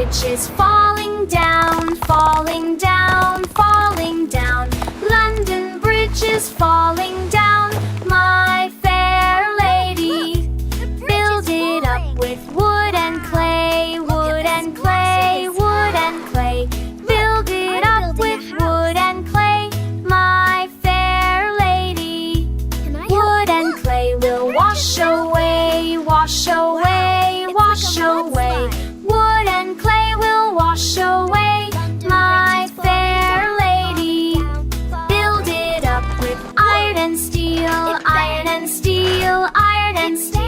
bridge is falling down, falling down, falling down. London Bridge is falling down, my fair lady. Build it up with wood and clay, wood and clay, wood and clay. Build it up with wood and clay, my fair lady. Wood and clay will wash away, wash away, wash away. Wood and clay will wash away, my fair lady. Build it up with iron and steel, iron and steel, iron and steel.